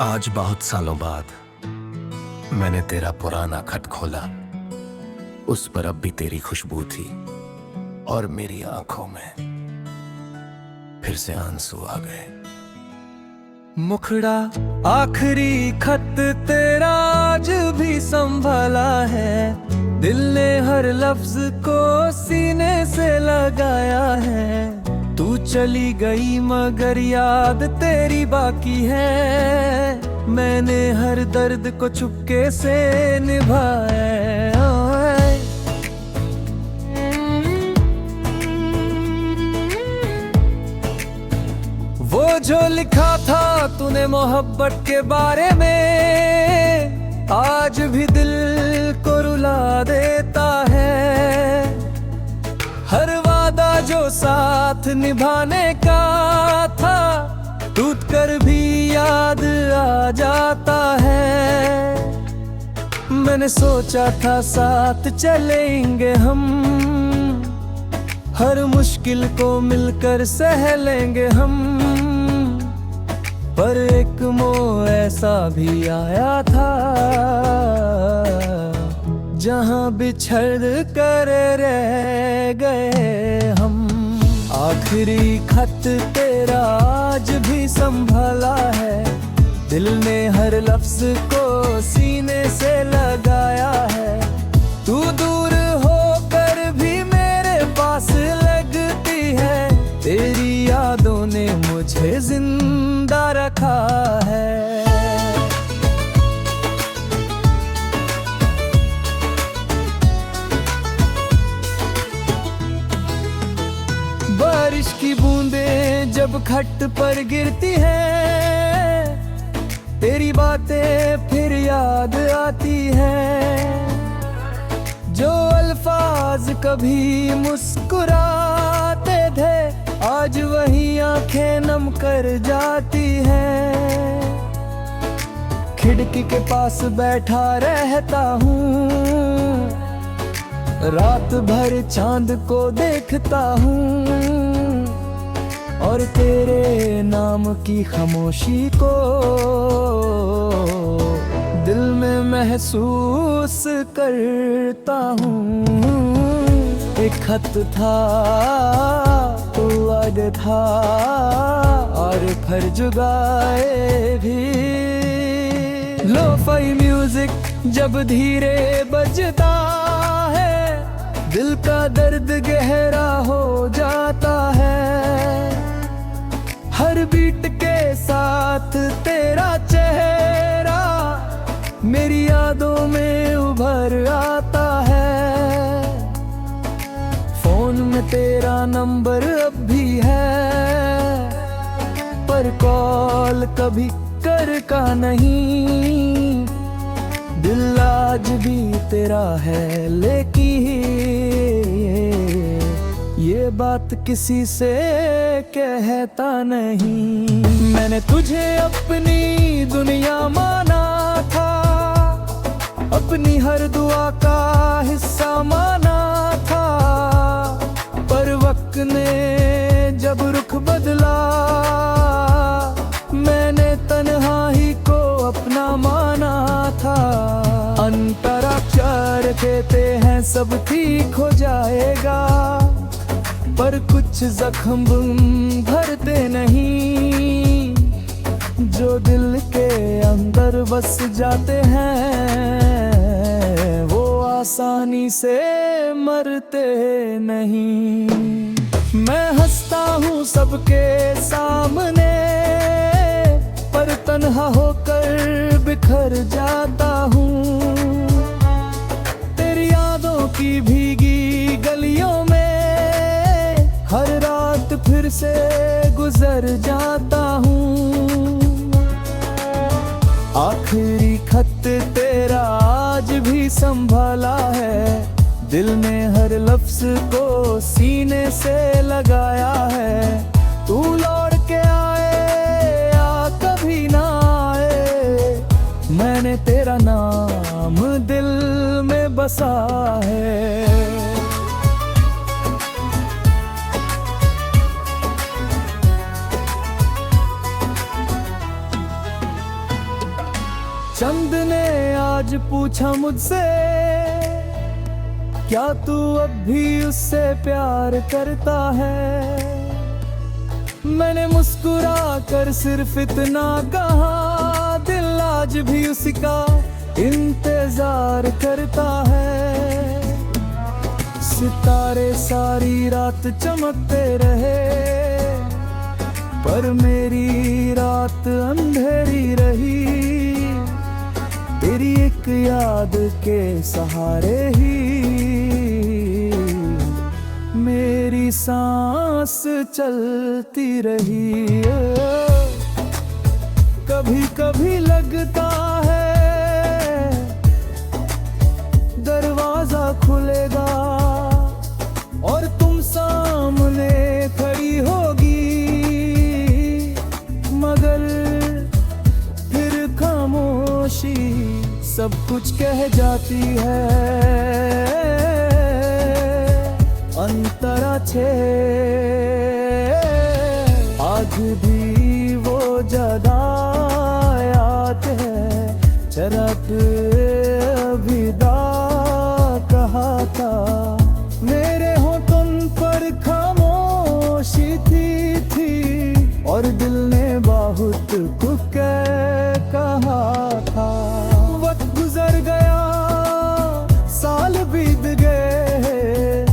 आज बहुत सालों बाद मैंने तेरा पुराना खत खोला। उस पर अब भी तेरी खुशबू थी और मेरी आंखों में फिर से आंसू आ गए। मुखड़ा आखिरी खत तेरा आज भी संभाला है। दिल ने हर लफ्ज को सीने से लगाया है। तू चली गई मगर याद तेरी बाकी है। मैंने हर दर्द को चुपके से निभाया है। वो जो लिखा था तूने मोहब्बत के बारे में आज भी दिल को रुला देता है। हर वादा जो साथ निभाने का था टूट कर भी याद आ जाता है। मैंने सोचा था साथ चलेंगे हम, हर मुश्किल को मिलकर सह लेंगे हम। पर एक मोड़ ऐसा भी आया था जहां बिछड़ कर रह गए हम। आखिरी खत तेरा आज भी संभाला है। दिल ने हर लफ्ज को सीने से लगाया है। तू दूर होकर भी मेरे पास लगती है। तेरी यादों ने मुझे जिंदा रखा है। बारिश की बूंदें जब खट पर गिरती हैं, तेरी बातें फिर याद आती हैं। जो अल्फाज कभी मुस्कुराते थे आज वही आंखें नम कर जाती हैं। खिड़की के पास बैठा रहता हूँ, रात भर चांद को देखता हूँ और तेरे नाम की खामोशी को दिल में महसूस करता हूँ। एक खत था तो याद था और फिर जुगाए भी। लोफाई म्यूजिक जब धीरे बजता है दिल का दर्द गहरा हो जाता है। हर बीट के साथ तेरा चेहरा मेरी यादों में उभर आता है। फोन में तेरा नंबर अब भी है पर कॉल कभी कर का नहीं। दिल आज भी तेरा है लेकिन ये बात किसी से कहता नहीं। मैंने तुझे अपनी दुनिया माना था, अपनी हर दुआ का हिस्सा माना था। पर वक्त ने जब रुख बदला मैंने तन्हाई को अपना माना था। अंतराक्षर कहते हैं सब ठीक हो जाएगा पर कुछ जख्म भरते नहीं। जो दिल के अंदर बस जाते हैं वो आसानी से मरते नहीं। मैं हंसता हूँ सबके सामने पर तन्हा होकर बिखर जाता हूँ। तेरी यादों की भीगी गलियों में हर रात फिर से गुजर जाता हूँ। आखिरी खत तेरा आज भी संभाला है। दिल ने हर लफ्ज को सीने से लगाया है। तू लौट के आए या कभी ना आए मैंने तेरा नाम दिल में बसा है। चंद ने आज पूछा मुझसे, क्या तू अब भी उससे प्यार करता है? मैंने मुस्कुरा कर सिर्फ इतना कहा, दिल आज भी उसी का इंतजार करता है। सितारे सारी रात चमकते रहे, पर मेरी रात अंधेरी रही। तेरी एक याद के सहारे ही मेरी सांस चलती रही। कभी कभी लगता है दरवाजा खुलेगा और तुम सामने खड़ी होगी, मगर फिर खामोशी सब कुछ कह जाती है। अंतरा छे आज भी वो जगह याद है, चरक विदा कहा था। मेरे होठों पर खामोशी थी और दिल ने बहुत कुछ कहा था। वक्त गुजर गया, साल बीत गए,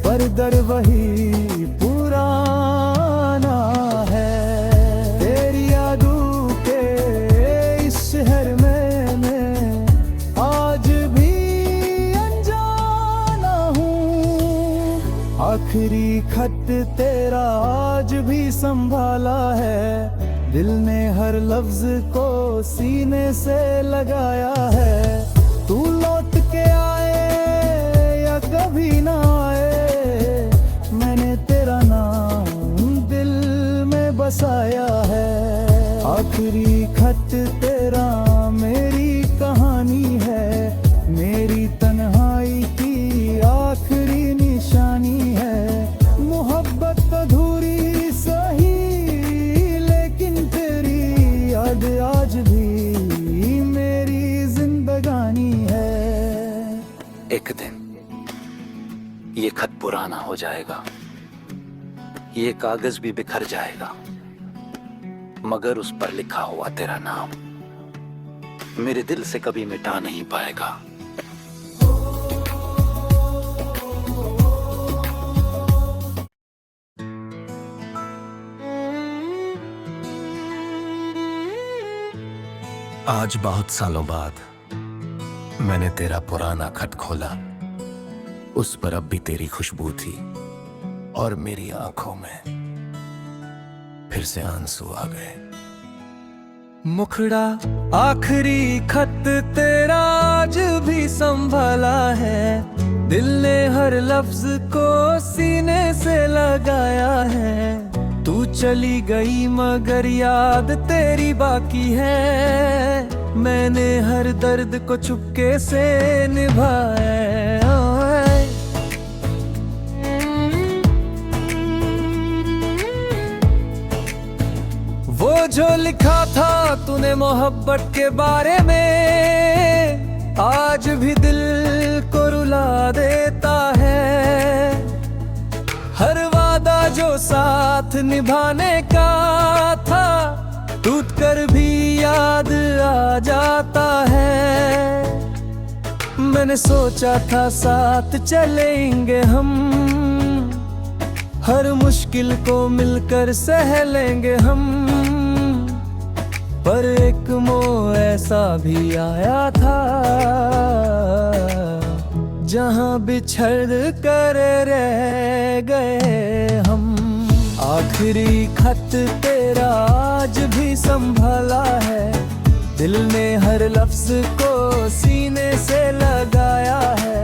पर दर वही पुराना है। तेरी यादों के इस शहर में मैं आज भी अनजाना हूँ। आखिरी खत तेरा आज भी संभाला है, दिल ने हर लफ्ज को सीने से लगाया है। तू लौट के आए या कभी ना आए, मैंने तेरा नाम दिल में बसाया है। आखिरी खत तेरा मेरी कहानी है, मेरी तन्हाई की आखिरी निशानी है। मोहब्बत अधूरी सही, लेकिन तेरी याद आज भी मेरी जिंदगानी है। एक दिन ये खत पुराना हो जाएगा, ये कागज भी बिखर जाएगा, मगर उस पर लिखा हुआ तेरा नाम मेरे दिल से कभी मिटा नहीं पाएगा। आज बहुत सालों बाद मैंने तेरा पुराना खत खोला, उस पर अब भी तेरी खुशबू थी और मेरी आंखों में फिर से आंसू आ गए। मुखड़ा आखिरी खत तेरा आज भी संभाला है, दिल ने हर लफ्ज को सीने से लगाया है। तू चली गई मगर याद तेरी बाकी है, मैंने हर दर्द को चुपके से निभाया। वो जो लिखा था तूने मोहब्बत के बारे में, आज भी दिल को रुला देता है। हर वादा जो साथ निभाने का था, टूट कर भी याद आ जाता है। मैंने सोचा था साथ चलेंगे हम, हर मुश्किल को मिलकर सह लेंगे हम, पर एक मोह ऐसा भी आया था जहां बिछड़ कर रह गए हम। आखिरी खत तेरा आज भी संभाला है, दिल ने हर लफ्ज को सीने से लगाया है।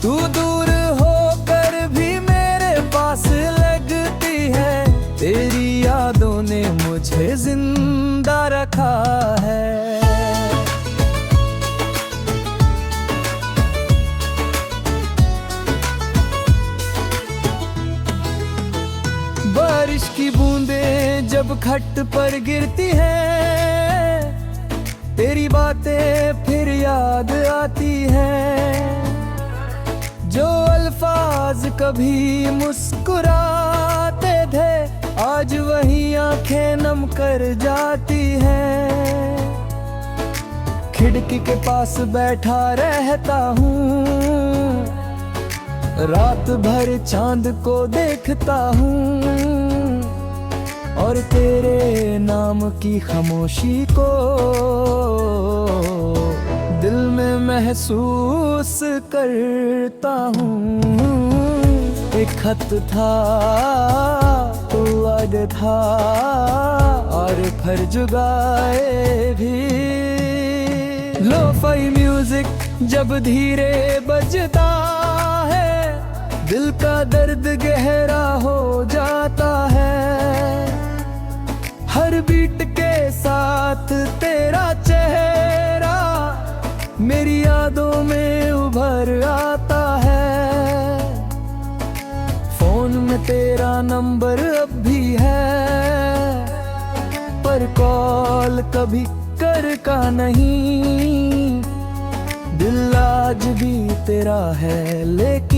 तू दूर होकर भी मेरे पास लगती है, तेरी यादों ने मुझे जिंदा रखा है। बारिश की बूंदें जब खट पर गिरती है, तेरी बातें फिर याद आती हैं, जो अल्फाज कभी मुस्कुराते थे आज वही आंखें नम कर जाती हैं। खिड़की के पास बैठा रहता हूँ, रात भर चांद को देखता हूँ और तेरे नाम की खामोशी को दिल में महसूस करता हूँ। एक खत था तो याद था और फिर जुगाए भी। लोफाई म्यूजिक जब धीरे बजता है दिल का दर्द गहरा हो जाता है। हर बीट के साथ तेरा चेहरा मेरी यादों में उभर आता है। फोन में तेरा नंबर अब भी है पर कॉल कभी कर का नहीं। दिल आज भी तेरा है लेकिन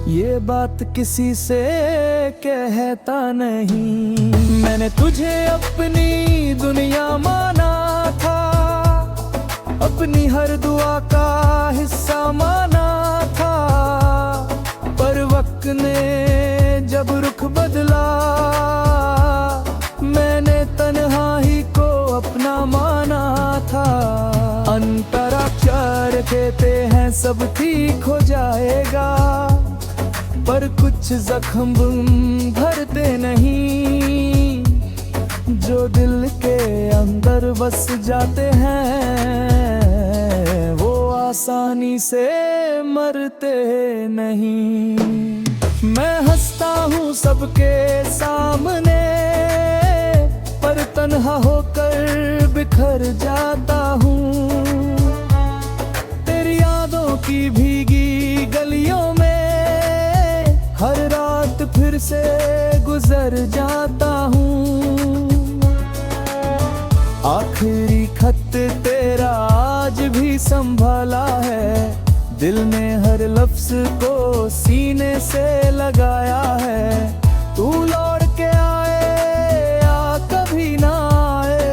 ये बात किसी से कहता नहीं। मैंने तुझे अपनी दुनिया माना था, अपनी हर दुआ का हिस्सा माना था, पर वक्त ने जब रुख बदला मैंने तन्हाई को अपना माना था। अंतराक्षर कहते हैं सब ठीक हो जाएगा, पर कुछ जख्म भरते नहीं, जो दिल के अंदर बस जाते हैं वो आसानी से मरते नहीं। मैं हंसता हूँ सबके सामने पर तन्हा होकर बिखर जाता हूँ। तेरी यादों की भीगी गलियों में हर रात फिर से गुजर जाता हूँ। आखिरी खत तेरा आज भी संभाला है, दिल ने हर लफ्ज को सीने से लगाया है। तू लौट के आए या कभी ना आए,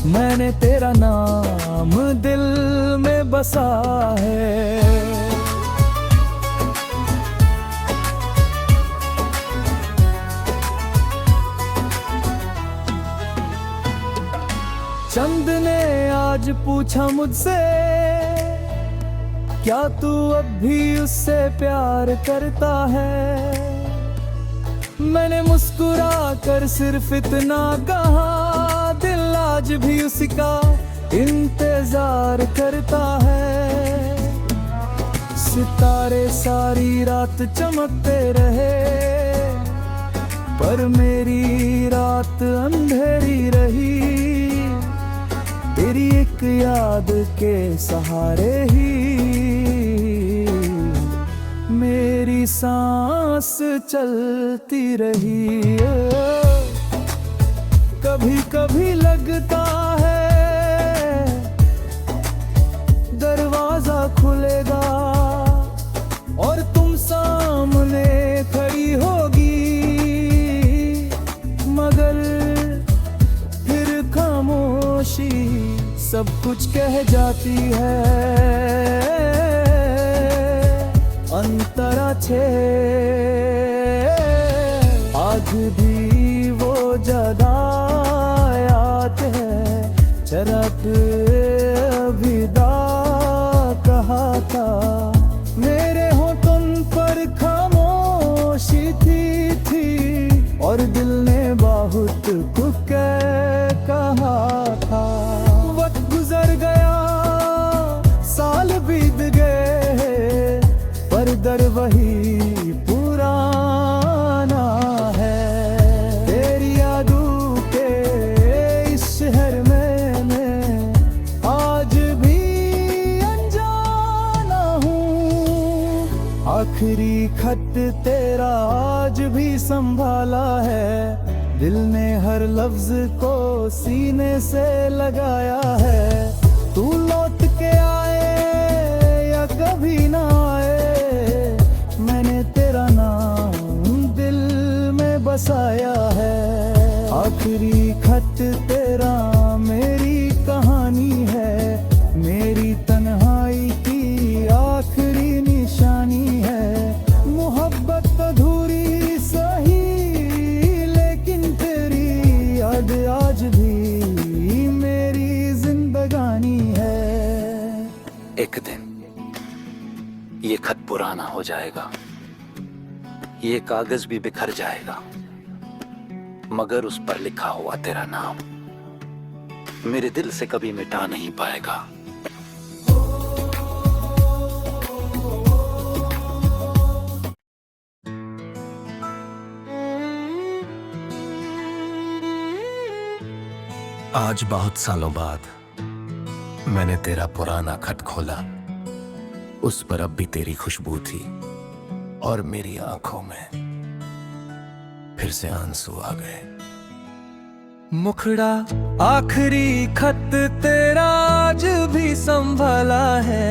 मैंने तेरा नाम दिल में बसा है। चंद ने आज पूछा मुझसे क्या तू अब भी उससे प्यार करता है। मैंने मुस्कुरा कर सिर्फ इतना कहा, दिल आज भी उसी का इंतजार करता है। सितारे सारी रात चमकते रहे पर मेरी रात अंधेरी रही। तेरी एक याद के सहारे ही मेरी सांस चलती रही। कभी कभी लगता है दरवाजा खुलेगा और तुम सामने खड़ी होगी, मगर फिर खामोशी सब कुछ कह जाती है। अंतरा छे आज भी वो जगह याद है, चरक विदा कहा था। मेरे होठों पर खामोशी थी और दिल ने बहुत कुछ कहा था। वक्त गुजर गया, साल बीत गए, पर दर वही पुराना है। तेरी यादों के इस शहर में मैं आज भी अनजाना हूँ। आखिरी खत तेरा आज भी संभाला है, दिल ने हर लफ्ज को सीने से लगाया है। तू लौट के आए या कभी ना आए, मैंने तेरा नाम दिल में बसाया है। आखिरी खत तेरा मेरी कहानी है, मेरी तन्हाई की आखिरी निशानी है। मोहब्बत अधूरी सही, लेकिन तेरी याद आज भी मेरी जिंदगानी है। एक दिन ये खत पुराना हो जाएगा, ये कागज भी बिखर जाएगा, मगर उस पर लिखा हुआ तेरा नाम मेरे दिल से कभी मिटा नहीं पाएगा। आज बहुत सालों बाद मैंने तेरा पुराना खत खोला, उस पर अब भी तेरी खुशबू थी और मेरी आंखों में फिर से आंसू आ गए। मुखड़ा आखिरी खत तेरा आज भी संभाला है,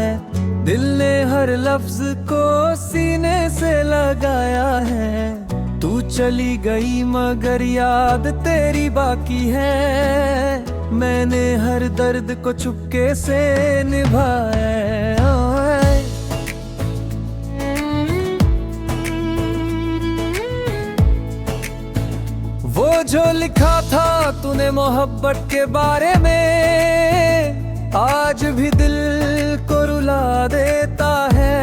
दिल ने हर लफ्ज को सीने से लगाया है। तू चली गई मगर याद तेरी बाकी है, मैंने हर दर्द को चुपके से निभाया है। वो जो लिखा था तूने मोहब्बत के बारे में, आज भी दिल को रुला देता है।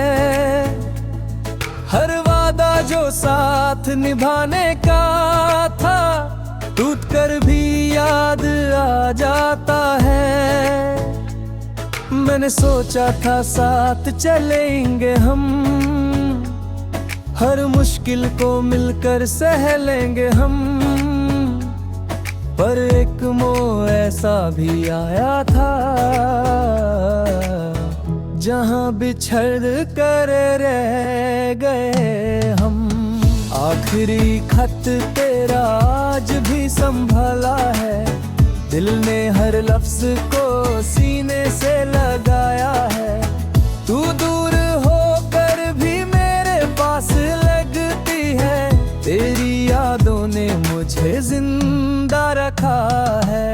हर वादा जो साथ निभाने का था, टूट कर भी याद आ जाता है। मैंने सोचा था साथ चलेंगे हम, हर मुश्किल को मिलकर सह लेंगे हम, पर एक मोह ऐसा भी आया था, जहां बिछड़ कर रह गए हम। आखिरी खत तेरा आज भी संभाला है, दिल ने हर लफ्ज को सीने से लगाया है। तू दूर होकर भी मेरे पास लगती है, तेरी यादों ने मुझे जिंदा रखा है।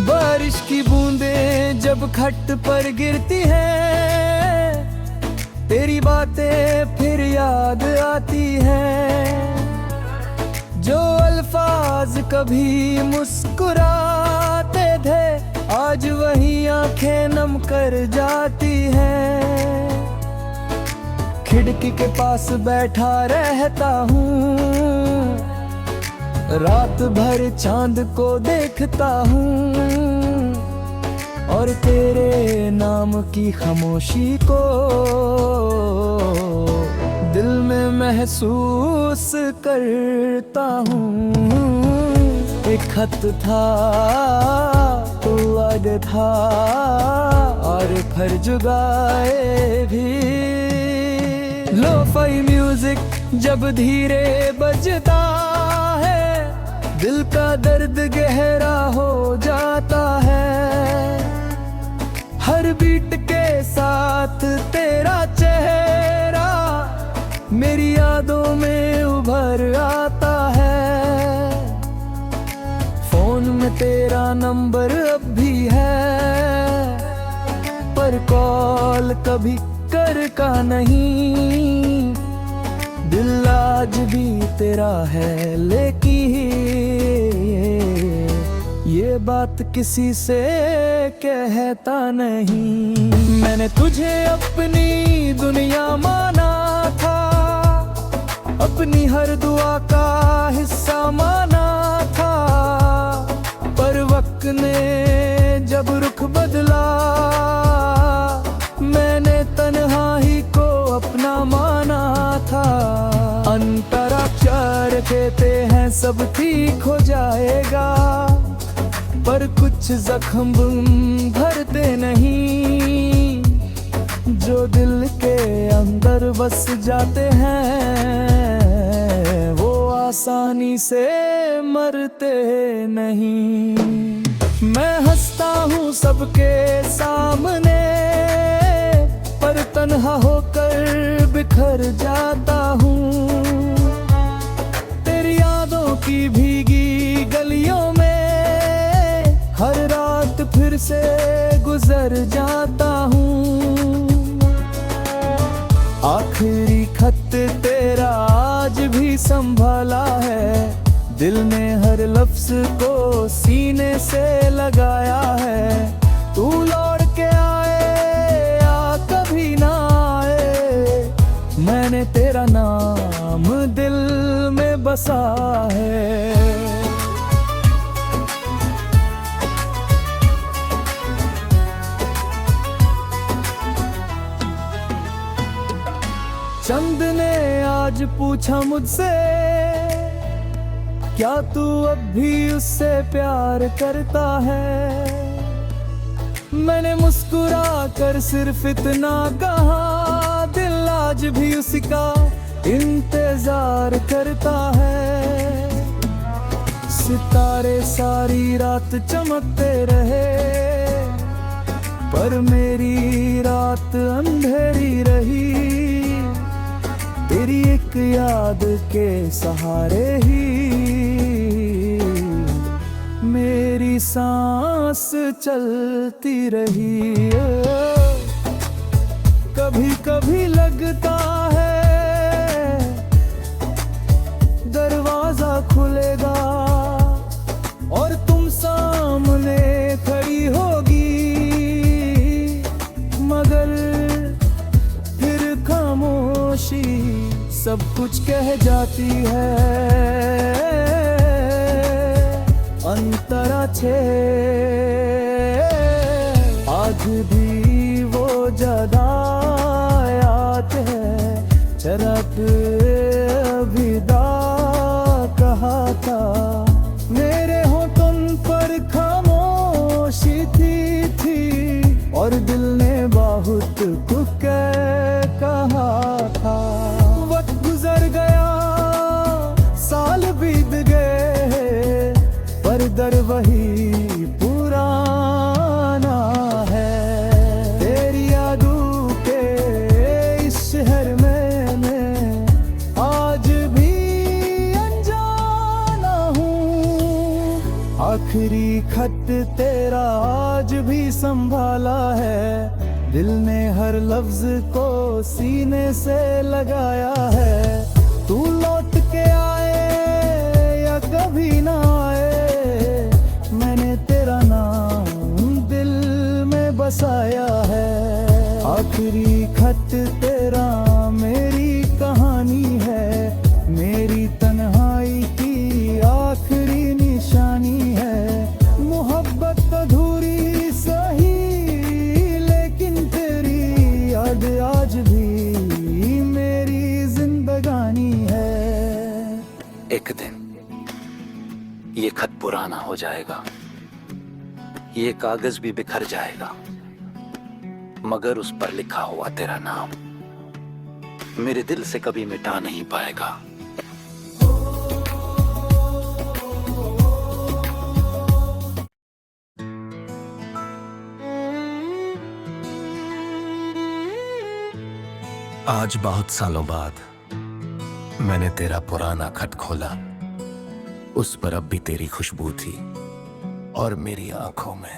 बारिश की बूंदें जब खट पर गिरती हैं, तेरी बातें फिर याद आती हैं। जो अल्फाज कभी मुस्कुराते थे, आज वही आंखें नम कर जाती हैं। खिड़की के पास बैठा रहता हूँ, रात भर चांद को देखता हूँ, और तेरे नाम की खामोशी को दिल में महसूस करता हूँ। एक खत था तो याद था, और फिर जुगाए भी। लोफाई म्यूजिक जब धीरे बजता है, दिल का दर्द गहरा हो जाता है। हर बीट के साथ तेरा चेहरा मेरी यादों में उभर आता है। फोन में तेरा नंबर अब भी है, पर कॉल कभी कर का नहीं। दिल आज भी तेरा है, लेकिन ये बात किसी से कहता नहीं। मैंने तुझे अपनी दुनिया माना था, अपनी हर दुआ का हिस्सा माना था, पर वक्त ने जब रुख बदला, मैंने तन्हाई को अपना माना था। अंतराक्षर कहते हैं सब ठीक हो जाएगा, पर कुछ जख्म भरते नहीं, जो दिल के अंदर बस जाते हैं वो आसानी से मरते नहीं। मैं हंसता हूँ सबके सामने, पर तन्हा होकर बिखर जाता हूँ। तेरी यादों की भीगी गलियों में हर रात फिर से गुजर जाता हूँ। आखिरी खत तेरा आज भी संभाला है, दिल ने हर लफ्ज को सीने से लगाया है। तू लौट के आए या कभी ना आए, मैंने तेरा नाम दिल में बसा है। चंद ने आज पूछा मुझसे, क्या तू अब भी उससे प्यार करता है? मैंने मुस्कुरा कर सिर्फ इतना कहा, दिल आज भी उसी का इंतजार करता है। सितारे सारी रात चमकते रहे, पर मेरी रात अंधेरी रही। तेरी एक याद के सहारे ही मेरी सांस चलती रही। कभी कभी लगता है दरवाजा खुलेगा और तुम सामने खड़ी होगी, मगर फिर खामोशी सब कुछ कह जाती है। अंतरा छे आज भी वो जगह याद है, चरक विदा कहा था। मेरे होठों पर खामोशी थी और दिल ने बहुत कुछ कहा था। वक्त गुजर गया, साल बीत गए, पर दर वही पुराना है। तेरी यादों के इस शहर में मैं आज भी अनजाना हूँ। आखिरी खत तेरा आज भी संभाला है, दिल ने हर लफ्ज को सीने से लगाया है। तू लौट के आए या कभी ना आए, मैंने तेरा नाम दिल में बसाया है। आखिरी खत तेरा मेरी कहानी है, मेरी तन्हाई की आखिरी निशानी है। मोहब्बत अधूरी सही, आज भी मेरी जिंदगानी है। एक दिन ये खत पुराना हो जाएगा, ये कागज भी बिखर जाएगा, मगर उस पर लिखा हुआ तेरा नाम मेरे दिल से कभी मिटा नहीं पाएगा। आज बहुत सालों बाद मैंने तेरा पुराना खत खोला, उस पर अब भी तेरी खुशबू थी और मेरी आंखों में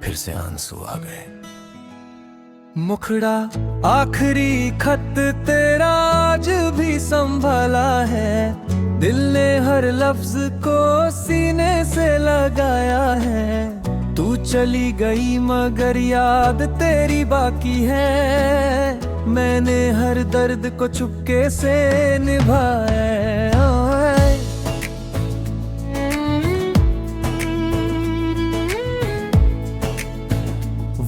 फिर से आंसू आ गए। मुखड़ा आखिरी खत तेरा आज भी संभाला है, दिल ने हर लफ्ज को सीने से लगाया है। तू चली गई मगर याद तेरी बाकी है, मैंने हर दर्द को चुपके से निभाया।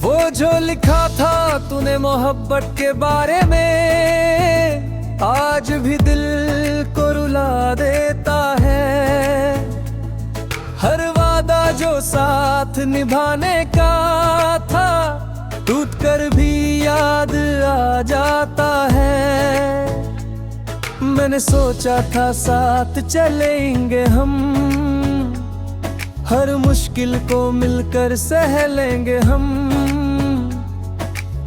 वो जो लिखा था तूने मोहब्बत के बारे में, आज भी दिल को रुला देता है। हर वादा जो साथ निभाने का था, टूट कर भी याद आ जाता है। मैंने सोचा था साथ चलेंगे हम, हर मुश्किल को मिलकर सह लेंगे हम,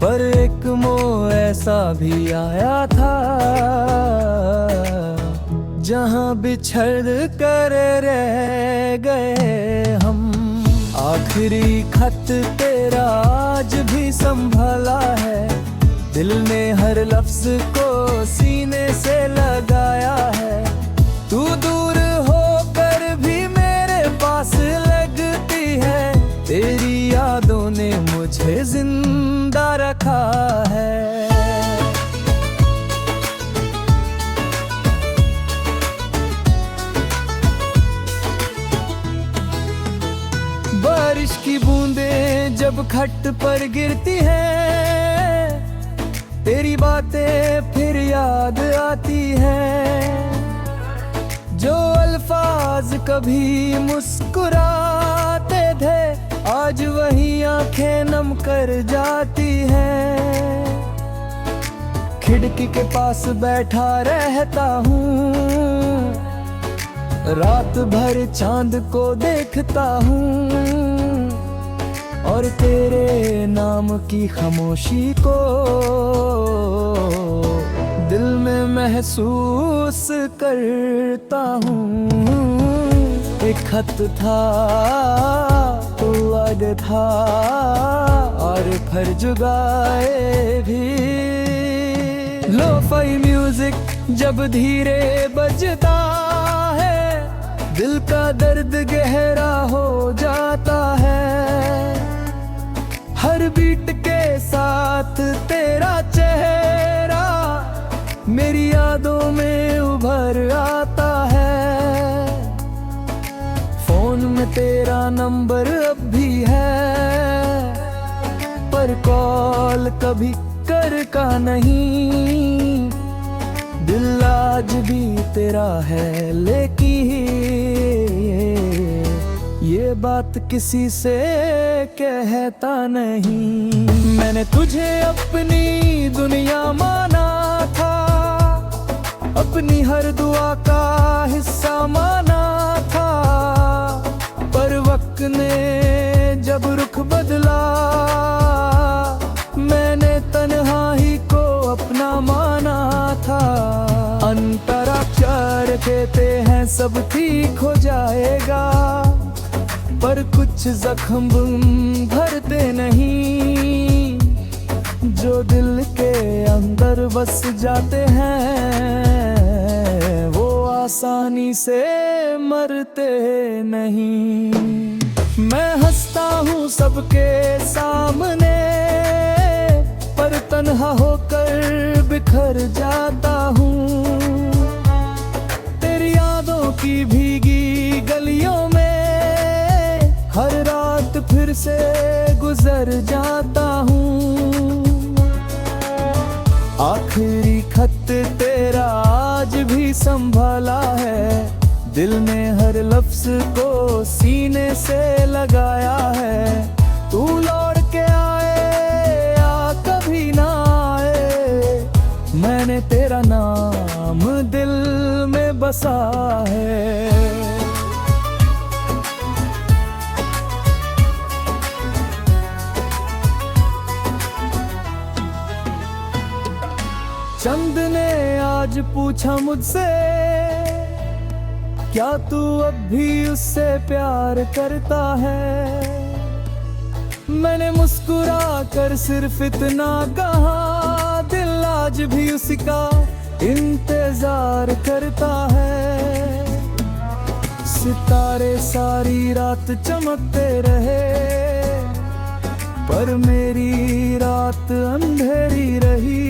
पर एक मोह ऐसा भी आया था जहां बिछड़ कर रह गए हम। आखिरी खत तेरा आज भी संभाला है, दिल ने हर लफ्ज को सीने से लगाया है। तू दूर होकर भी मेरे पास लगती है, तेरी यादों ने मुझे जिंदा रखा है। बारिश की बूंदें जब खट पर गिरती हैं, तेरी बातें फिर याद आती हैं। जो अल्फाज कभी मुस्कुराते थे, आज वही आंखें नम कर जाती हैं। खिड़की के पास बैठा रहता हूँ, रात भर चांद को देखता हूँ, और तेरे नाम की खामोशी को दिल में महसूस करता हूँ। एक खत था तो याद था, और फिर जुगाए भी। लोफाई म्यूजिक जब धीरे बजता है, दिल का दर्द गहरा हो जाता है। हर बीट के साथ तेरा चेहरा मेरी यादों में उभर आता है। फोन में तेरा नंबर अब भी है, पर कॉल कभी कर का नहीं। दिल आज भी तेरा है, लेकिन ये बात किसी से कहता नहीं। मैंने तुझे अपनी दुनिया माना था, अपनी हर दुआ का हिस्सा माना था, पर वक्त ने जब रुख बदला, मैंने तन्हाई को अपना माना था। अंतराक्षर कहते हैं सब ठीक हो जाएगा, पर कुछ जख्म भरते नहीं, जो दिल के अंदर बस जाते हैं, वो आसानी से मरते नहीं। मैं हंसता हूँ सबके सामने, पर तन्हा होकर बिखर जाता हूँ। तेरी यादों की भीगी गलियों में हर रात फिर से गुजर जाता हूँ। आखिरी खत तेरा आज भी संभाला है, दिल ने हर लफ्ज को सीने से लगाया है। तू लौट के आए या कभी ना आए, मैंने तेरा नाम दिल में बसा है। चंद ने आज पूछा मुझसे, क्या तू अब भी उससे प्यार करता है? मैंने मुस्कुरा कर सिर्फ इतना कहा, दिल आज भी उसी का इंतजार करता है। सितारे सारी रात चमकते रहे, पर मेरी रात अंधेरी रही।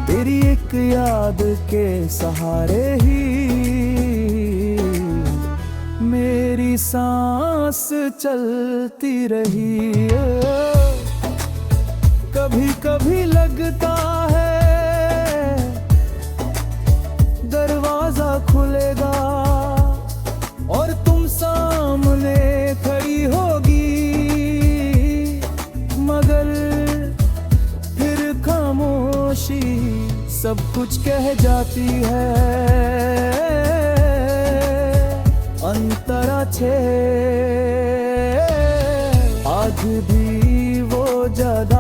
तेरी एक याद के सहारे ही मेरी सांस चलती रही। कभी कभी लगता है दरवाजा खुलेगा और तुम सामने फिर खामोशी सब कुछ कह जाती है। अंतरा छे आज भी वो जगह